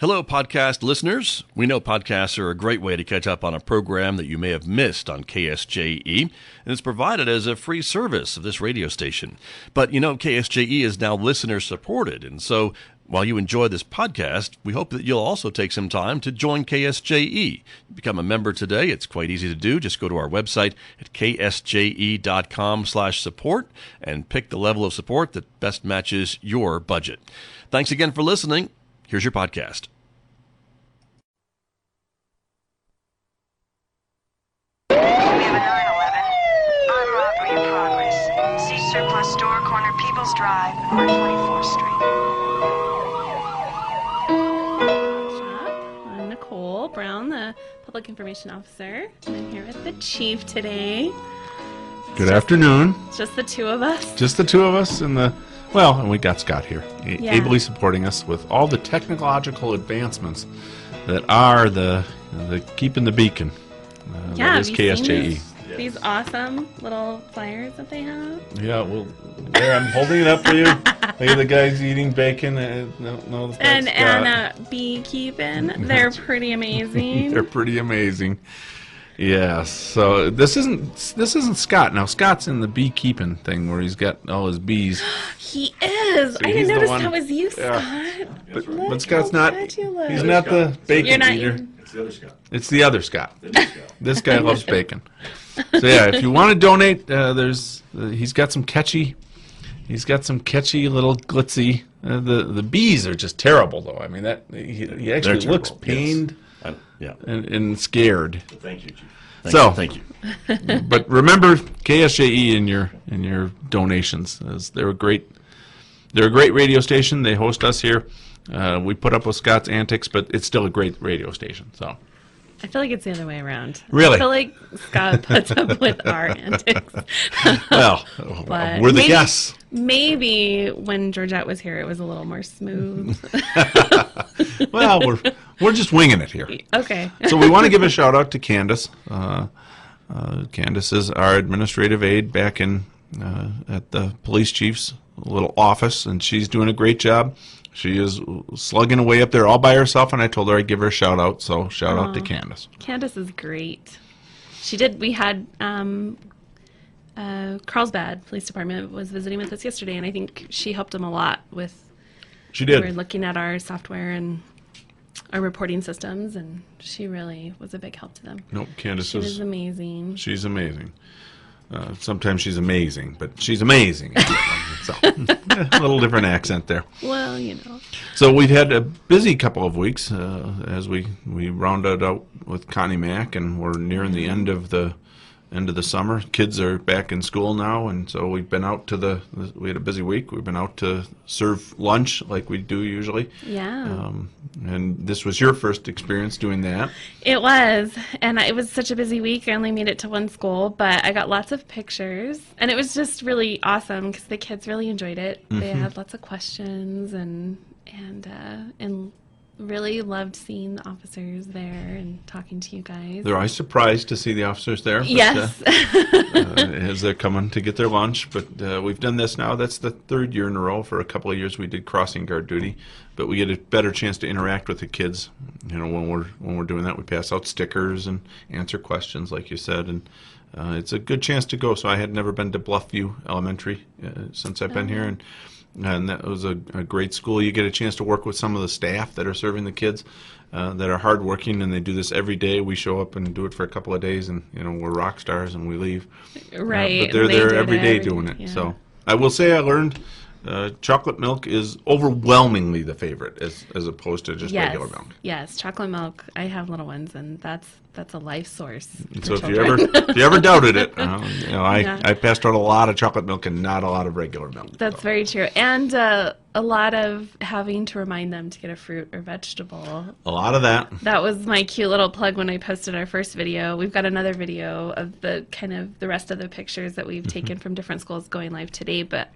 Hello, podcast listeners. We know podcasts are a great way to catch up on a program that you may have missed on KSJE, and it's provided as a free service of this radio station. But, KSJE is now listener-supported, and so while you enjoy this podcast, we hope that you'll also take some time to join KSJE. Become a member today. It's quite easy to do. Just go to our website at ksje.com/support and pick the level of support that best matches your budget. Thanks again for listening. Here's your podcast. We have a 911. Armed robbery in progress. See surplus store, corner Peoples Drive, on 24th Street. I'm Nicole Brown, the Public Information Officer. I'm here with the Chief today. Good afternoon. It's just the two of us. Just the two of us and we got Scott here, ably supporting us with all the technological advancements that are the keeping the beacon. That is KSJE. These awesome little flyers that they have. Yeah, well, there, I'm holding it up for you. Look at the guys eating bacon. And Anna beekeeping. They're pretty amazing. They're pretty amazing. Yes. So this isn't Scott. Now Scott's in the beekeeping thing where he's got all his bees. He is. So I didn't notice that was you, Scott. Yeah. But Scott's not. He's not the bacon eater. It's the other Scott. This guy loves bacon. So yeah, if you want to donate, he's got some catchy little glitzy. The bees are just terrible though. I mean he actually looks pained. Yes. And scared. Thank you, Chief. Thank you. But remember KSJE in your donations. They're a great radio station. They host us here. We put up with Scott's antics, but it's still a great radio station. So I feel like it's the other way around. Really? I feel like Scott puts up with our antics. Well, But we're the guests. Maybe when Georgette was here, it was a little more smooth. Well, we're just winging it here. Okay. So we want to give a shout out to Candace. Candace is our administrative aide back in at the police chief's little office, and she's doing a great job. She is slugging away up there all by herself, and I told her I'd give her a shout out. So shout out to Candace. Candace is great. She did. We had Carlsbad Police Department was visiting with us yesterday, and I think she helped them a lot with. She did. We were looking at our software and our reporting systems, and she really was a big help to them. Nope, Candace is amazing. She's amazing. Sometimes she's amazing, but she's amazing. So, a little different accent there. Well, So we've had a busy couple of weeks as we rounded out with Connie Mack, and we're nearing the end of the summer. Kids are back in school now, and so we've been out to we had a busy week. We've been out to serve lunch like we do usually. Yeah. And this was your first experience doing that. It was, and it was such a busy week. I only made it to one school, but I got lots of pictures, and it was just really awesome because the kids really enjoyed it. They had lots of questions and really loved seeing the officers there and talking to you guys. They're always surprised to see the officers there. But, yes. As they're coming to get their lunch. But we've done this now. That's the third year in a row. For a couple of years we did crossing guard duty. But we get a better chance to interact with the kids. When we're doing that, we pass out stickers and answer questions, like you said. And it's a good chance to go. So I had never been to Bluffview Elementary since I've been here. And that was a great school. You get a chance to work with some of the staff that are serving the kids that are hardworking, and they do this every day. We show up and do it for a couple of days, and we're rock stars, and we leave. Right. But they're there every day doing it. Yeah. So I will say I learned chocolate milk is overwhelmingly the favorite as opposed to just regular milk. Yes, chocolate milk. I have little ones, and that's a life source. So if you ever doubted it, I passed out a lot of chocolate milk and not a lot of regular milk. That's very true, and a lot of having to remind them to get a fruit or vegetable. A lot of that. That was my cute little plug when I posted our first video. We've got another video of the rest of the pictures that we've taken from different schools going live today, but.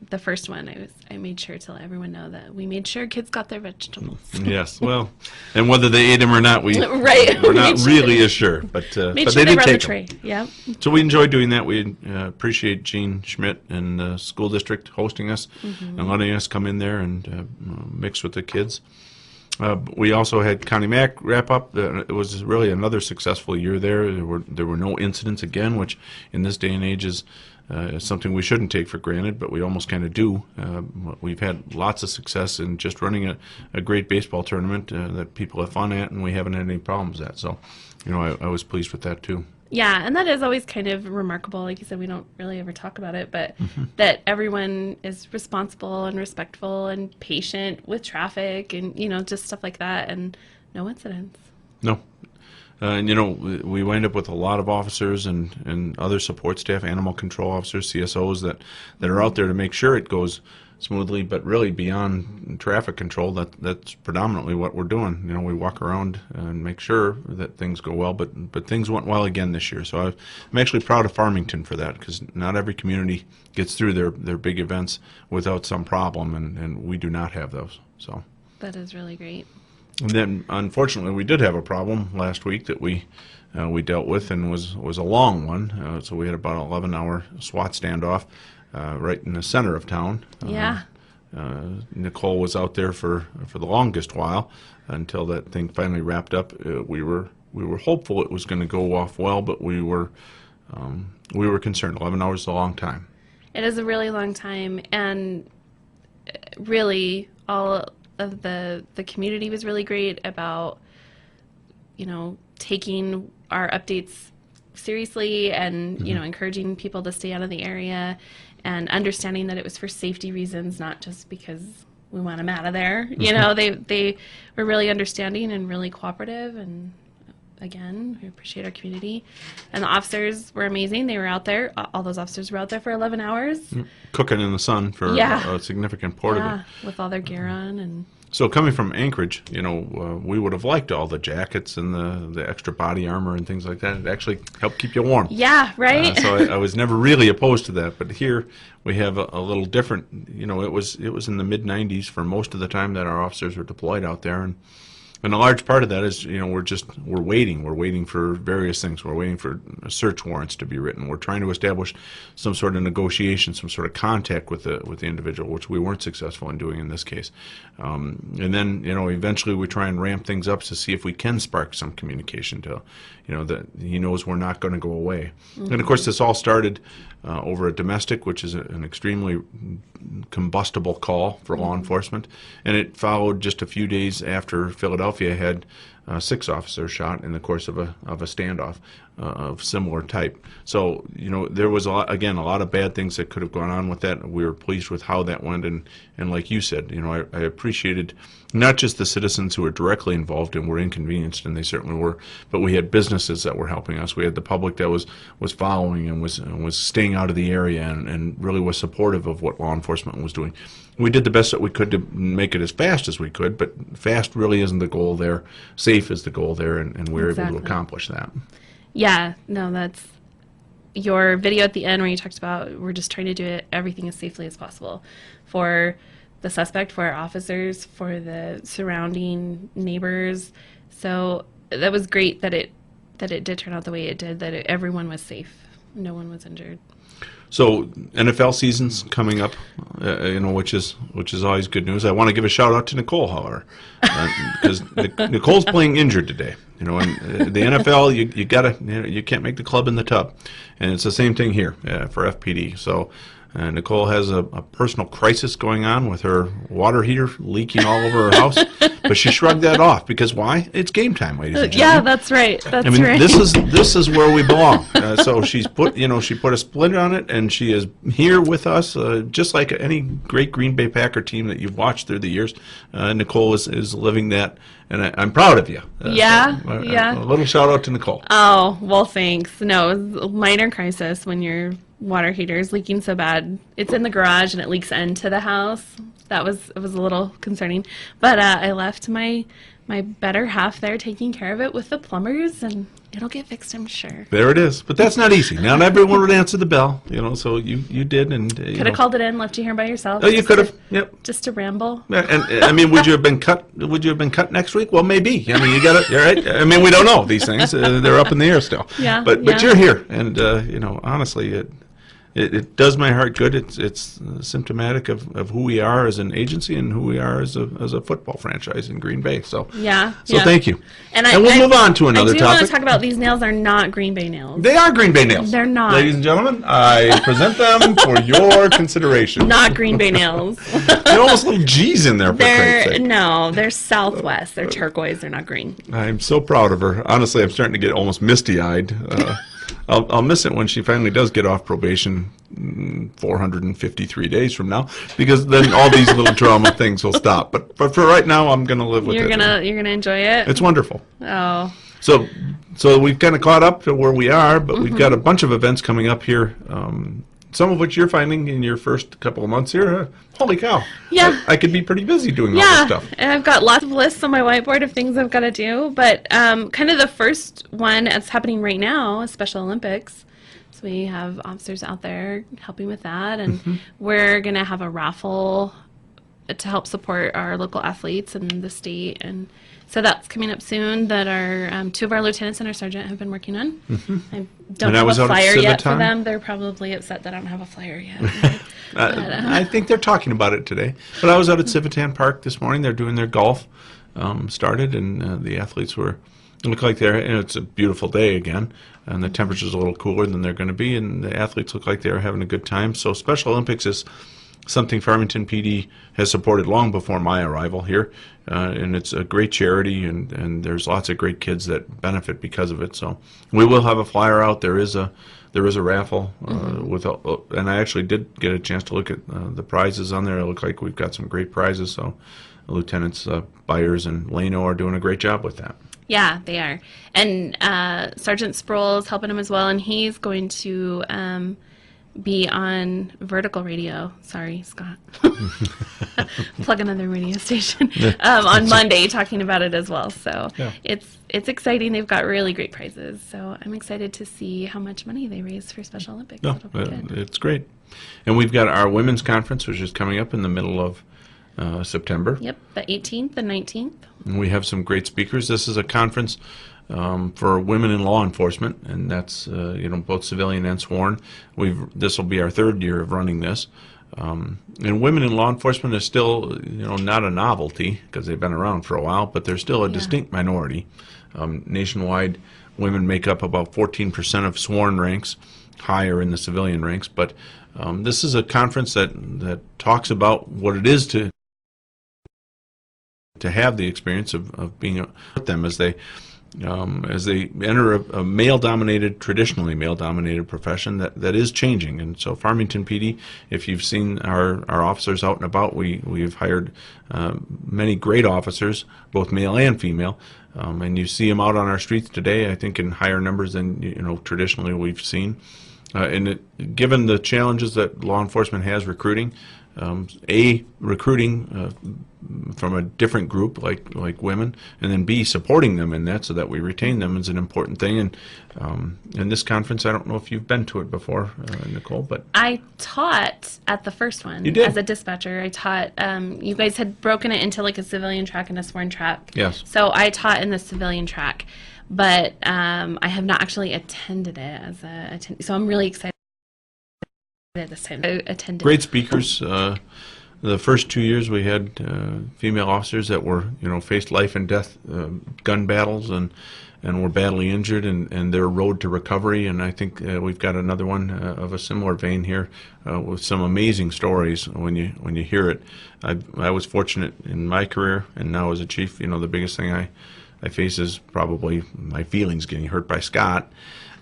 The first one, I made sure to let everyone know that we made sure kids got their vegetables. Yes, well, and whether they ate them or not, we're right. not really as sure. But made but sure they did were on take the tray. them. Yeah. So we enjoyed doing that. We appreciate Gene Schmidt and the school district hosting us and letting us come in there and mix with the kids. We also had Connie Mack wrap up. It was really another successful year there. There were no incidents again, which in this day and age is something we shouldn't take for granted, but we almost kind of do. We've had lots of success in just running a great baseball tournament that people have fun at, and we haven't had any problems at. So, I was pleased with that too. Yeah, and that is always kind of remarkable. Like you said, we don't really ever talk about it, but that everyone is responsible and respectful and patient with traffic and, just stuff like that, and no incidents. No. And, we wind up with a lot of officers and other support staff, animal control officers, CSOs that are out there to make sure it goes smoothly, but really beyond traffic control, that's predominantly what we're doing. We walk around and make sure that things go well, but things went well again this year. So I'm actually proud of Farmington for that, because not every community gets through their big events without some problem, and we do not have those. So that is really great. And then, unfortunately, we did have a problem last week that we dealt with, and was a long one. So we had about an 11-hour SWAT standoff right in the center of town. Yeah. Nicole was out there for the longest while until that thing finally wrapped up. We were hopeful it was going to go off well, but we were concerned. 11 hours is a long time. It is a really long time, and really all of the community was really great about taking our updates seriously and encouraging people to stay out of the area and understanding that it was for safety reasons, not just because we want them out of there. They were really understanding and really cooperative, and again, we appreciate our community. And the officers were amazing. They were out there. All those officers were out there for 11 hours. Cooking in the sun for a significant part of it. With all their gear on. And so coming from Anchorage, we would have liked all the jackets and the extra body armor and things like that. It actually helped keep you warm. Yeah, right? So I was never really opposed to that. But here we have a little different, it was in the mid-90s for most of the time that our officers were deployed out there. And a large part of that is, we're waiting. We're waiting for various things. We're waiting for search warrants to be written. We're trying to establish some sort of negotiation, some sort of contact with the individual, which we weren't successful in doing in this case. And then, eventually we try and ramp things up to see if we can spark some communication to, that he knows we're not going to go away. Mm-hmm. And of course, this all started over a domestic, which is an extremely combustible call for law enforcement, and it followed just a few days after Philadelphia had 6 officers shot in the course of a standoff of similar type. So there was a lot of bad things that could have gone on with that. We were pleased with how that went, and like you said, I appreciated not just the citizens who were directly involved and were inconvenienced, and they certainly were, but we had businesses that were helping us. We had the public that was following and was staying out of the area and really was supportive of what law enforcement was doing. We did the best that we could to make it as fast as we could, but fast really isn't the goal there. Safe is the goal there, and we were able to accomplish that. Yeah, no, that's your video at the end where you talked about we're just trying to do everything as safely as possible for the suspect, for our officers, for the surrounding neighbors. So that was great that it did turn out the way it did, that everyone was safe. No one was injured. So NFL season's coming up, which is always good news. I want to give a shout out to Nicole, however, because Nicole's playing injured today. And the NFL, you can't make the club in the tub, and it's the same thing here for FPD. So Nicole has a personal crisis going on with her water heater leaking all over her house, but she shrugged that off because why? It's game time, ladies and gentlemen. Yeah, that's right. Right. This is where we belong. So she put a split on it, and she is here with us, just like any great Green Bay Packer team that you've watched through the years. Nicole is living that, and I'm proud of you. Yeah. A little shout out to Nicole. Oh, well, thanks. No, it was a minor crisis when your water heater is leaking so bad. It's in the garage and it leaks into the house. It was a little concerning, but I left my better half there taking care of it with the plumbers, and it'll get fixed, I'm sure. There it is, but that's not easy. Not everyone would answer the bell, so you did, and could have called it in, left you here by yourself. Oh, you could have. Yep. Just to ramble. And I mean, would you have been cut? Would you have been cut next week? Well, maybe. I mean, you got it. You're right. I mean, we don't know these things; they're up in the air still. Yeah. But you're here, and honestly, it does my heart good. It's symptomatic of who we are as an agency and who we are as a football franchise in Green Bay. So thank you. And we'll move on to another topic. I do want to talk about these nails are not Green Bay nails. They are Green Bay nails. They're not. Ladies and gentlemen, I present them for your consideration. Not Green Bay nails. They're almost little G's in there, for Christ's sake. No, they're Southwest. They're turquoise. They're not green. I'm so proud of her. Honestly, I'm starting to get almost misty-eyed. I'll miss it when she finally does get off probation 453 days from now, because then all these little drama things will stop. But for right now, I'm going to live with it. You're gonna enjoy it? It's wonderful. Oh. So we've kind of caught up to where we are, but we've got a bunch of events coming up here. Some of which you're finding in your first couple of months here. Holy cow. Yeah. I could be pretty busy doing all this stuff. And I've got lots of lists on my whiteboard of things I've got to do. But kind of the first one that's happening right now is Special Olympics. So we have officers out there helping with that. And we're going to have a raffle to help support our local athletes and the state. And so that's coming up soon that our two of our lieutenants and our sergeant have been working on. I don't have a flyer yet for them. They're probably upset that I don't have a flyer yet. I think they're talking about it today. But I was out at Civitan Park this morning. They're doing their golf started, and the athletes look like it's a beautiful day again, and the temperature's a little cooler than they're going to be, and the athletes look like they're having a good time. So Special Olympics is something Farmington PD has supported long before my arrival here, and it's a great charity, and there's lots of great kids that benefit because of it. So we will have a flyer out. There is a raffle and I actually did get a chance to look at the prizes on there. It looks like we've got some great prizes. So Lieutenants Byers and Lano are doing a great job with that. Yeah, they are. And Sergeant Sproul is helping him as well, and he's going to be on Vertical Radio. Sorry, Scott. Plug another radio station. On Monday, talking about it as well. So it's exciting. They've got really great prizes. So I'm excited to see how much money they raise for Special Olympics. It's great. And we've got our women's conference, which is coming up in the middle of September. Yep, the 18th and 19th. And we have some great speakers. This is a conference for women in law enforcement, and that's both civilian and sworn. This will be our third year of running this, and women in law enforcement is still not a novelty because they've been around for a while, but they're still a distinct minority. Nationwide, women make up about 14% of sworn ranks, higher in the civilian ranks. But this is a conference that talks about what it is to have the experience of being with them as they enter a traditionally male-dominated profession that is changing. And so Farmington PD, if you've seen our officers out and about, we've hired many great officers, both male and female, and you see them out on our streets today, I think in higher numbers than traditionally we've seen. Given the challenges that law enforcement has recruiting, recruiting from a different group like women, and then B, supporting them in that so that we retain them is an important thing. And in this conference, I don't know if you've been to it before, Nicole, but I taught at the first one. You did? As a dispatcher. I taught, you guys had broken it into like a civilian track and a sworn track. Yes. So I taught in the civilian track, but I have not actually attended it as a attendee. So I'm really excited this time. I attended. Great speakers. The first 2 years we had female officers that were, faced life and death gun battles and were badly injured, and their road to recovery. And I think we've got another one of a similar vein here with some amazing stories when you hear it. I was fortunate in my career, and now as a chief, the biggest thing I face is probably my feelings getting hurt by Scott.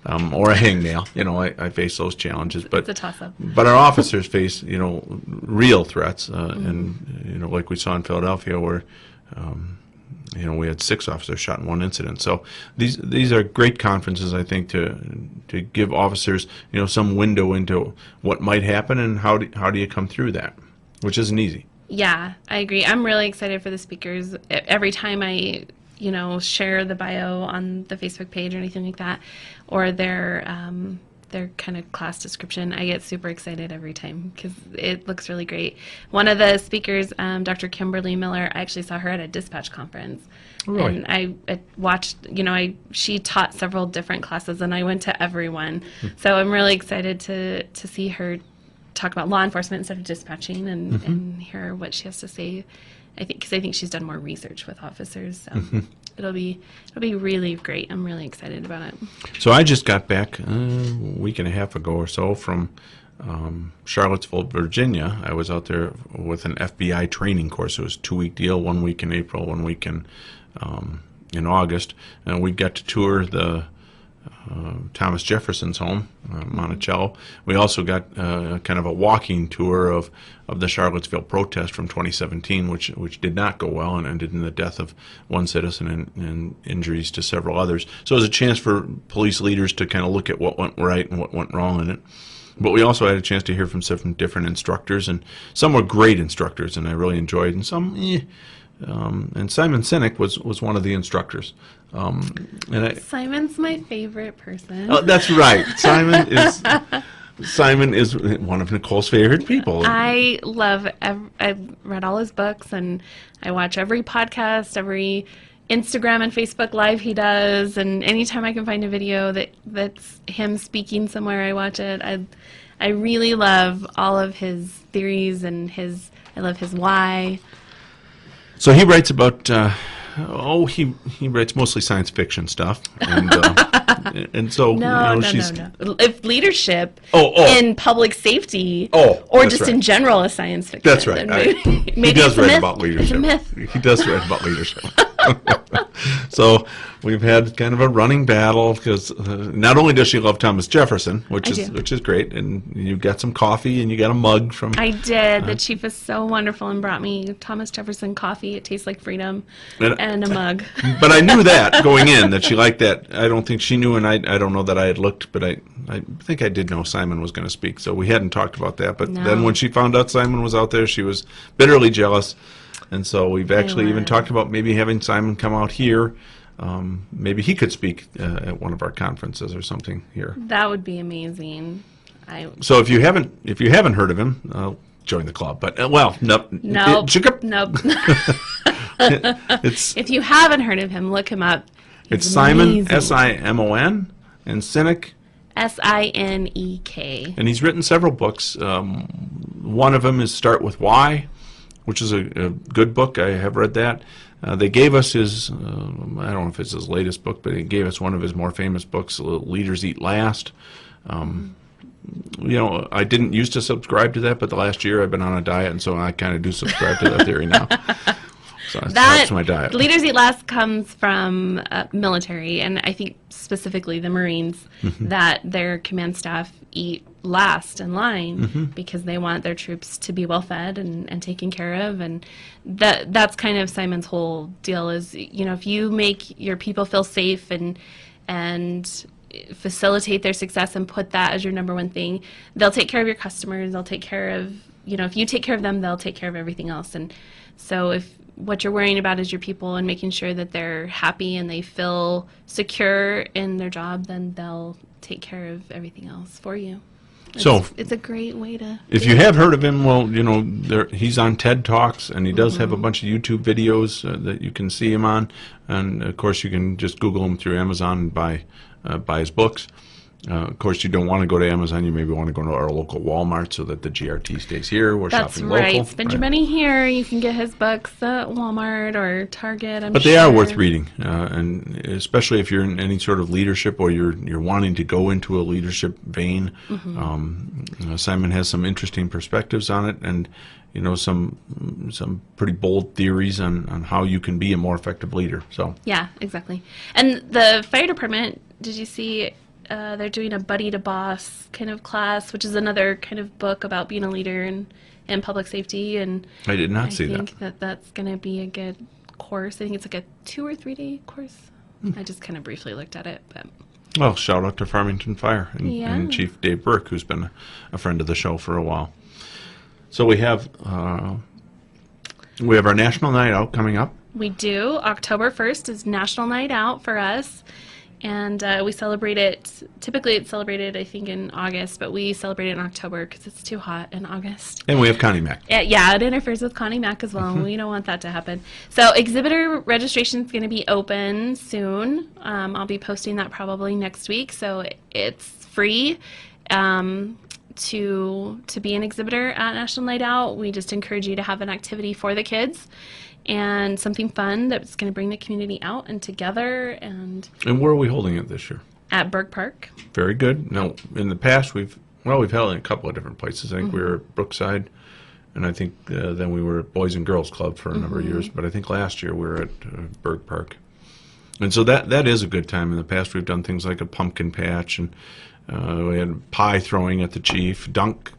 Or a hangnail, I face those challenges. But it's a toss-up. But our officers face, real threats, and like we saw in Philadelphia, where we had 6 officers shot in one incident. So these are great conferences, I think, to give officers, some window into what might happen and how do you come through that, which isn't easy. Yeah, I agree. I'm really excited for the speakers. Every time I share the bio on the Facebook page or anything like that, or their their kind of class description, I get super excited every time because it looks really great. One of the speakers, Dr. Kimberly Miller, I actually saw her at a dispatch conference. Really? And I watched, she taught several different classes, and I went to every one. So I'm really excited to see her talk about law enforcement instead of dispatching and hear what she has to say. I think she's done more research with officers. So it'll be really great. I'm really excited about it. So I just got back a week and a half ago or so from Charlottesville, Virginia. I was out there with an FBI training course. It was a 2-week deal, 1 week in April, 1 week in August. And we got to tour the Thomas Jefferson's home, Monticello. We also got kind of a walking tour of the Charlottesville protest from 2017, which did not go well and ended in the death of one citizen and injuries to several others. So it was a chance for police leaders to kind of look at what went right and what went wrong in it. But we also had a chance to hear from some different instructors, and some were great instructors, and I really enjoyed, and some, and Simon Sinek was one of the instructors. Simon's my favorite person. Oh, that's right. Simon is one of Nicole's favorite people. I read all his books, and I watch every podcast, every Instagram and Facebook Live he does, and anytime I can find a video that's him speaking somewhere, I watch it. I really love all of his theories and I love his why. So he writes about he writes mostly science fiction stuff, and so No. If leadership in public safety, or that's just right. in general is science fiction. That's right. Maybe He does it's a write myth. about leadership. It's a myth. He does write about leadership. So we've had kind of a running battle because not only does she love Thomas Jefferson, which is great, and you got some coffee and you got a mug from. I did. The chief was so wonderful and brought me Thomas Jefferson coffee. It tastes like freedom, and a mug. But I knew that going in that she liked that. I don't think she knew, and I don't know that I had looked, but I think I did know Simon was going to speak, so we hadn't talked about that. But then when she found out Simon was out there, she was bitterly jealous. And so we've actually even talked about maybe having Simon come out here. Maybe he could speak at one of our conferences or something here. That would be amazing. So if you haven't heard of him, join the club. But nope. Nope. It's if you haven't heard of him, look him up. It's Simon, Simon, and Sinek, Sinek. And he's written several books. One of them is Start With Why, which is a good book. I have read that. They gave us his, I don't know if it's his latest book, but he gave us one of his more famous books, Leaders Eat Last. I didn't used to subscribe to that, but the last year I've been on a diet, and so I kind of do subscribe to that theory now. So that's my diet. Leaders Eat Last comes from military, and I think specifically the Marines, that their command staff eat last in line because they want their troops to be well fed and taken care of, and that's kind of Simon's whole deal is, if you make your people feel safe and facilitate their success and put that as your number one thing, they'll take care of your customers, they'll take care of, if you take care of them, they'll take care of everything else. And so if what you're worrying about is your people and making sure that they're happy and they feel secure in their job, then they'll take care of everything else for you. It's a great way to. If you have heard of him, he's on TED Talks, and he does have a bunch of YouTube videos that you can see him on, and of course you can just Google him through Amazon and buy his books. Of course, you don't want to go to Amazon. You maybe want to go to our local Walmart so that the GRT stays here. We're shopping local. That's right. Spend your money here. You can get his books at Walmart or Target. But they are worth reading, and especially if you're in any sort of leadership or you're wanting to go into a leadership vein. Simon has some interesting perspectives on it, and some pretty bold theories on how you can be a more effective leader. So yeah, exactly. And the fire department, did you see? They're doing a buddy to boss kind of class, which is another kind of book about being a leader in public safety. And I did not see that. I think that's going to be a good course. I think it's like a 2 or 3 day course. I just kind of briefly looked at it, but. Well, shout out to Farmington Fire and Chief Dave Burke, who's been a friend of the show for a while. So we have our National Night Out coming up. We do. October 1st is National Night Out for us. And we celebrate it, typically it's celebrated, I think, in August, but we celebrate it in October because it's too hot in August. And we have Connie Mack. Yeah, it interferes with Connie Mack as well. We don't want that to happen. So exhibitor registration is going to be open soon. I'll be posting that probably next week. So it's free to be an exhibitor at National Night Out. We just encourage you to have an activity for the kids and something fun that's going to bring the community out and together. And where are we holding it this year? At Burke Park. Very good. Now, in the past, we've held it in a couple of different places. I think we were at Brookside, and I think then we were at Boys and Girls Club for a number of years. But I think last year we were at Burke Park. And so that is a good time. In the past, we've done things like a pumpkin patch, and we had pie throwing at the chief, dunk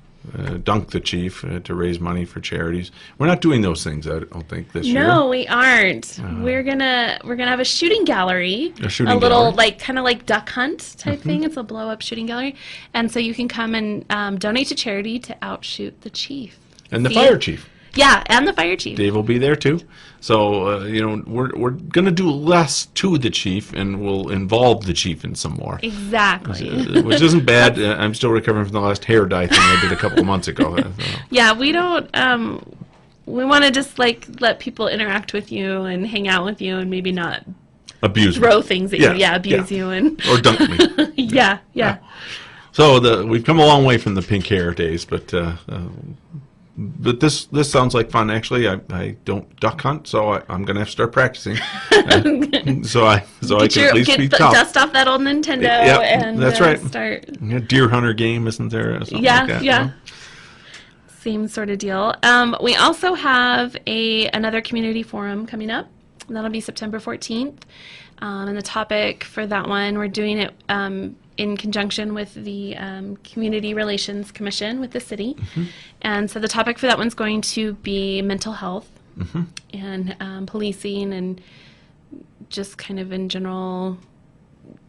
the chief to raise money for charities. We're not doing those things, I don't think, this year. No, we aren't. We're gonna have a shooting gallery, a little kind of like duck hunt type thing. It's a blow up shooting gallery, and so you can come and donate to charity to outshoot the chief and the fire chief. Yeah, and the fire chief. Dave will be there too. So we're going to do less to the chief, and we'll involve the chief in some more. Exactly. Which isn't bad. I'm still recovering from the last hair dye thing I did a couple of months ago. Yeah, we don't. We want to just let people interact with you and hang out with you, and maybe not throw things at you. Yeah, abuse you or dunk me. Yeah. So we've come a long way from the pink hair days, but this sounds like fun. Actually, I don't duck hunt, so I'm going to have to start practicing. so I can at least be tough. Dust off that old Nintendo and that's right. Start. Deer hunter game, isn't there? Something like that, yeah. Same sort of deal. We also have another community forum coming up. That'll be September 14th. And the topic for that one, we're doing it in conjunction with the Community Relations Commission with the city. And so the topic for that one's going to be mental health and policing, and just kind of in general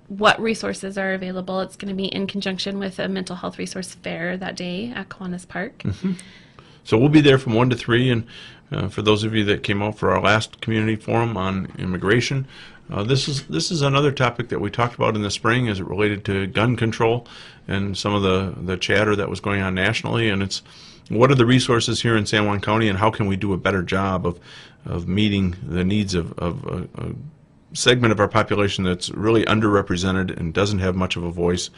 what resources are available. It's going to be in conjunction with a mental health resource fair that day at Kiwanis Park. So we'll be there from 1 to 3, and for those of you that came out for our last community forum on immigration, this is another topic that we talked about in the spring as it related to gun control and some of the chatter that was going on nationally. And it's what are the resources here in San Juan County, and how can we do a better job of meeting the needs of a segment of our population that's really underrepresented and doesn't have much of a voice.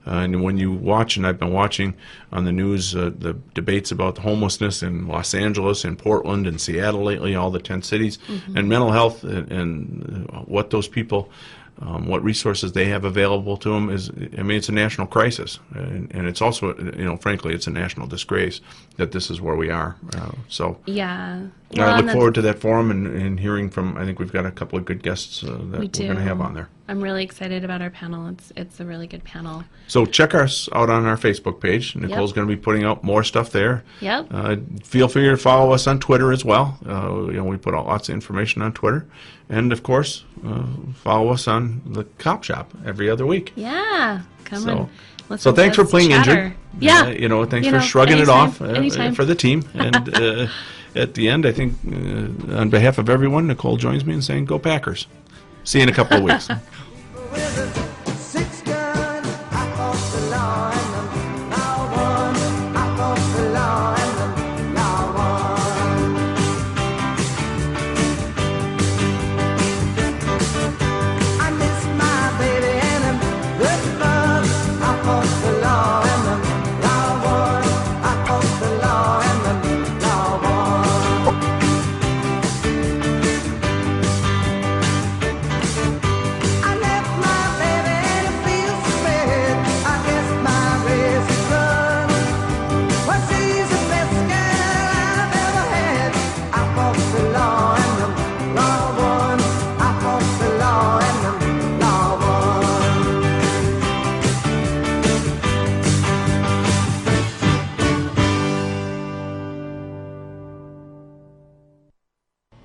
And when you watch, and I've been watching on the news, the debates about the homelessness in Los Angeles and Portland and Seattle lately, all the 10 cities, and mental health and what those people, what resources they have available to them it's a national crisis. And it's also, frankly, it's a national disgrace that this is where we are. Yeah. Well, I look forward to that forum and hearing from, I think we've got a couple of good guests that we're going to have on there. I'm really excited about our panel. It's a really good panel. So check us out on our Facebook page. Nicole's going to be putting out more stuff there. Yep. Feel free to follow us on Twitter as well. We put out lots of information on Twitter. And, of course, follow us on the Cop Shop every other week. Yeah. Come on. So thanks for playing injured. Yeah. Thanks for shrugging it off for the team. And at the end, I think, on behalf of everyone, Nicole joins me in saying, go Packers. See you in a couple of weeks.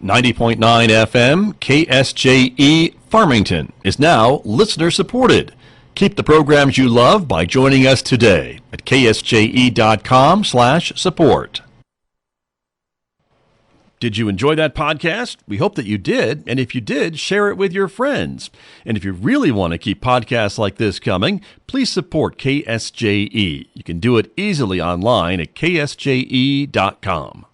.9 FM, KSJE Farmington is now listener supported. Keep the programs you love by joining us today at ksje.com/support. Did you enjoy that podcast? We hope that you did. And if you did, share it with your friends. And if you really want to keep podcasts like this coming, please support KSJE. You can do it easily online at ksje.com.